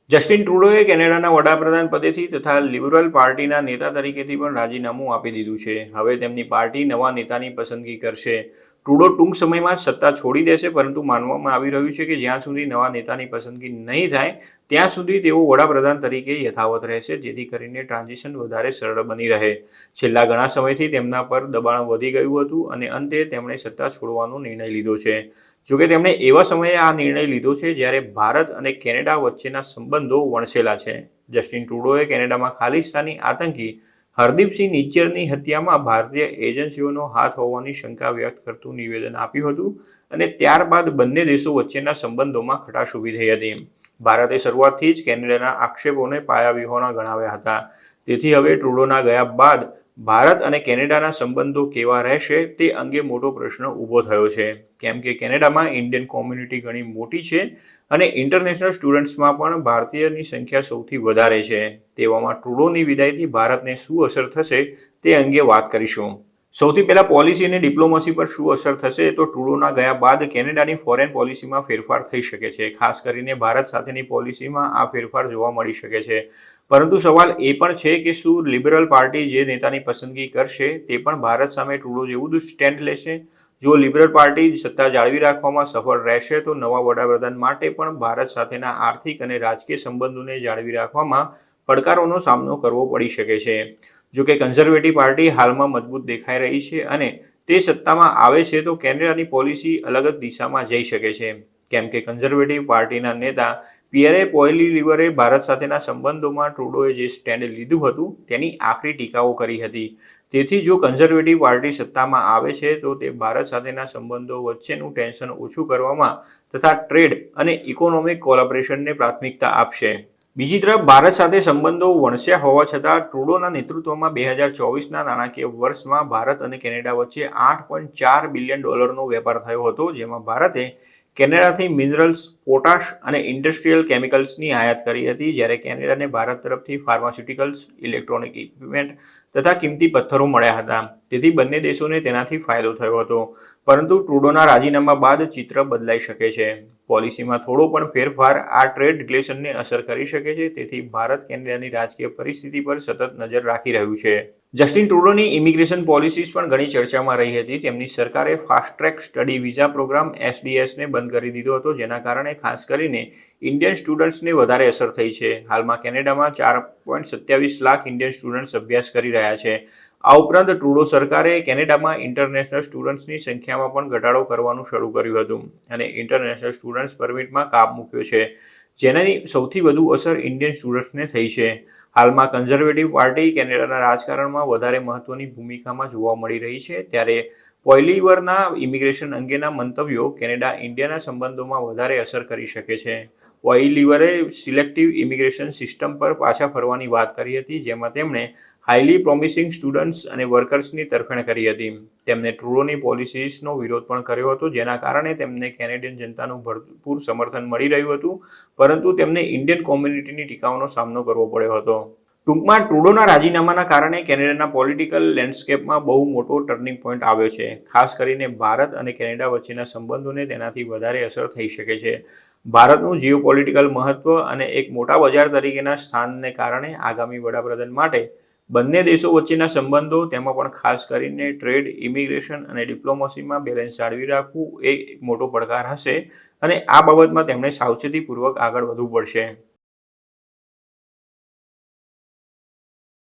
Justin ટ્રુડોએ કેનેડાના વડાપ્રધાન પદેથી તથા લિબરલ પાર્ટીના નેતા તરીકેથી પણ રાજીનામું આપી દીધું છે. હવે તેમની પાર્ટી નવા નેતાની પસંદગી કરશે. ટ્રુડો ટૂંક સમયમાં સત્તા છોડી દેશે, પરંતુ માનવામાં આવી રહ્યું છે કે જ્યાં સુધી નવા નેતાની પસંદગી નહીં થાય ત્યાં સુધી તેઓ વડાપ્રધાન તરીકે યથાવત રહેશે, જેથી કરીને ટ્રાન્ઝિશન વધારે સરળ બની રહે. છેલ્લા ઘણા સમયથી તેમના પર દબાણ વધી ગયું હતું અને અંતે તેમણે સત્તા છોડવાનો નિર્ણય લીધો છે. જોકે તેમણે એવા સમયે આ નિર્ણય લીધો છે જ્યારે ભારત અને કેનેડા વચ્ચેના સંબંધો વણસેલા છે. જસ્ટિન ટ્રુડોએ કેનેડામાં ખાલિસ્તાની આતંકી હરદીપસિંહ નિજ્જરની હત્યામાં ભારતીય એજન્સીઓનો હાથ હોવાની શંકા વ્યક્ત કરતું નિવેદન આપ્યું હતું અને ત્યારબાદ બંને દેશો વચ્ચેના સંબંધોમાં ખટાશ ઊભી થઈ હતી. ભારતે શરૂઆતથી જ કેનેડાના આક્ષેપોને પાયાવિહોણા ગણાવ્યા હતા. તેથી હવે ટ્રુડોના ગયા બાદ ભારત અને કેનેડાના સંબંધો કેવા રહેશે તે અંગે મોટો પ્રશ્ન ઊભો થયો છે, કેમ કે કેનેડામાં ઇન્ડિયન કોમ્યુનિટી ઘણી મોટી છે અને ઇન્ટરનેશનલ સ્ટુડન્ટ્સમાં પણ ભારતીયની સંખ્યા સૌથી વધારે છે. તેવામાં ટ્રુડોની વિદાયથી ભારતને શું અસર થશે તે અંગે વાત કરીશું. સૌથી પહેલા પોલિસી અને ડિપ્લોમસી પર શું અસર થશે, તો ટ્રુડોના ગયા બાદ કેનેડાની ફોરેન પોલિસીમાં ફેરફાર થઈ શકે છે. ખાસ કરીને ભારત સાથેની પોલિસીમાં આ ફેરફાર જોવા મળી શકે છે. પરંતુ સવાલ એ પણ છે કે શું લિબરલ પાર્ટી જે નેતાની પસંદગી કરશે તે પણ ભારત સામે ટ્રુડો જેવું જ સ્ટેન્ડ લેશે? જો લિબરલ પાર્ટી સત્તા જાળવી રાખવામાં સફળ રહેશે તો નવા વડાપ્રધાન માટે પણ ભારત સાથેના આર્થિક અને રાજકીય સંબંધોને જાળવી રાખવામાં પડકારોનો સામનો કરવો પડી શકે છે. જોકે કન્ઝર્વેટિવ પાર્ટી હાલમાં મજબૂત દેખાઈ રહી છે અને તે સત્તામાં આવે છે તો કેનેડાની પોલિસી અલગ જ દિશામાં જઈ શકે છે, કેમ કે કન્ઝર્વેટિવ પાર્ટીના નેતા પિયરે પોઈલીવરે ભારત સાથેના સંબંધોમાં ટ્રુડોએ જે સ્ટેન્ડ લીધું હતું તેની આખરી ટીકાઓ કરી હતી. તેથી જો કન્ઝર્વેટિવ પાર્ટી સત્તામાં આવે છે તો તે ભારત સાથેના સંબંધો વચ્ચેનું ટેન્શન ઓછું કરવામાં તથા ટ્રેડ અને ઇકોનોમિક કોલેબોરેશનને પ્રાથમિકતા આપશે. બીજી તરફ ભારત સાથે સંબંધો વણસ્યા હોવા છતાં ટ્રુડોના નેતૃત્વમાં 2024ના નાણાકીય વર્ષમાં ભારત અને કેનેડા વચ્ચે $8.4 બિલિયન વેપાર થયો હતો, જેમાં ભારતે કેનેડાથી મિનરલ્સ, પોટાશ અને ઇન્ડસ્ટ્રીયલ કેમિકલ્સની આયાત કરી હતી, જ્યારે કેનેડાને ભારત તરફથી ફાર્માસ્યુટિકલ્સ, ઇલેક્ટ્રોનિક ઇક્વિપમેન્ટ તથા કિંમતી પથ્થરો મળ્યા હતા. તેથી બંને દેશોને તેનાથી ફાયદો થયો હતો. પરંતુ ટ્રુડોના રાજીનામા બાદ ચિત્ર બદલાઈ શકે છે. પોલિસીમાં થોડો પણ ફેરફાર આ ટ્રેડ રિલેશનને અસર કરી શકે છે. તેથી ભારત કેનેડાની રાજકીય પરિસ્થિતિ પર સતત નજર રાખી રહ્યું છે. જસ્ટિન ટ્રુડોની ઇમિગ્રેશન પોલિસીઝ પણ ઘણી ચર્ચામાં રહી હતી. તેમની સરકારે fast track study visa programme SDS ને બંધ કરી દીધો હતો, જેના કારણે ખાસ કરીને ઇન્ડિયન સ્ટુડન્ટ્સને વધારે અસર થઈ છે. હાલમાં કેનેડામાં 4.27 લાખ ઇન્ડિયન સ્ટુડન્ટ્સ અભ્યાસ કરી રહ્યા છે. આ ઉપરાંત ટ્રુડો સરકારે કેનેડામાં ઇન્ટરનેશનલ સ્ટુડન્ટ્સની સંખ્યામાં પણ ઘટાડો કરવાનું શરૂ કર્યું હતું અને ઇન્ટરનેશનલ સ્ટુડન્ટ્સ પરમિટમાં કાપ મૂક્યો છે, જેની સૌથી વધુ અસર ઇન્ડિયન સ્ટુડન્ટ્સને થઈ છે. હાલમાં કન્ઝર્વેટિવ પાર્ટી કેનેડાના રાજકારણમાં વધારે મહત્વની ભૂમિકામાં જોવા મળી રહી છે, ત્યારે પોઈલીવરના ઇમિગ્રેશન અંગેના મંતવ્યો કેનેડા ઇન્ડિયાના સંબંધોમાં વધારે અસર કરી શકે છે. પોઈલીવરે સિલેક્ટિવ ઇમિગ્રેશન સિસ્ટમ પર પાછા ફરવાની વાત કરી હતી, જેમાં તેમણે હાઈલી પ્રોમિસિંગ સ્ટુડન્ટ્સ અને વર્કર્સની તરફેણ કરી હતી. તેમને ટ્રુડોની પોલિસીસનો વિરોધ પણ કર્યો હતો, જેના કારણે તેમને કેનેડિયન જનતાનું ભરપૂર સમર્થન મળી રહ્યું હતું, પરંતુ તેમને ઇન્ડિયન કોમ્યુનિટીની ટીકાઓનો સામનો કરવો પડ્યો હતો. ટૂંકમાં ટ્રુડોના રાજીનામાના કારણે કેનેડાના પોલિટિકલ લેન્ડસ્કેપમાં બહુ મોટો ટર્નિંગ પોઈન્ટ આવ્યો છે. ખાસ કરીને ભારત અને કેનેડા વચ્ચેના સંબંધોને તેનાથી વધારે અસર થઈ શકે છે. ભારતનું જીઓપોલિટિકલ મહત્વ અને એક મોટા બજાર તરીકેના સ્થાનને કારણે આગામી વડાપ્રધાન માટે બંને દેશો વચ્ચેના સંબંધો, તેમાં પણ ખાસ કરીને ટ્રેડ, ઇમિગ્રેશન અને ડિપ્લોમસીમાં બેલેન્સ જાળવી રાખવું એ એક મોટો પડકાર હશે અને આ બાબતમાં તેમણે સાવચેતીપૂર્વક આગળ વધવું પડશે.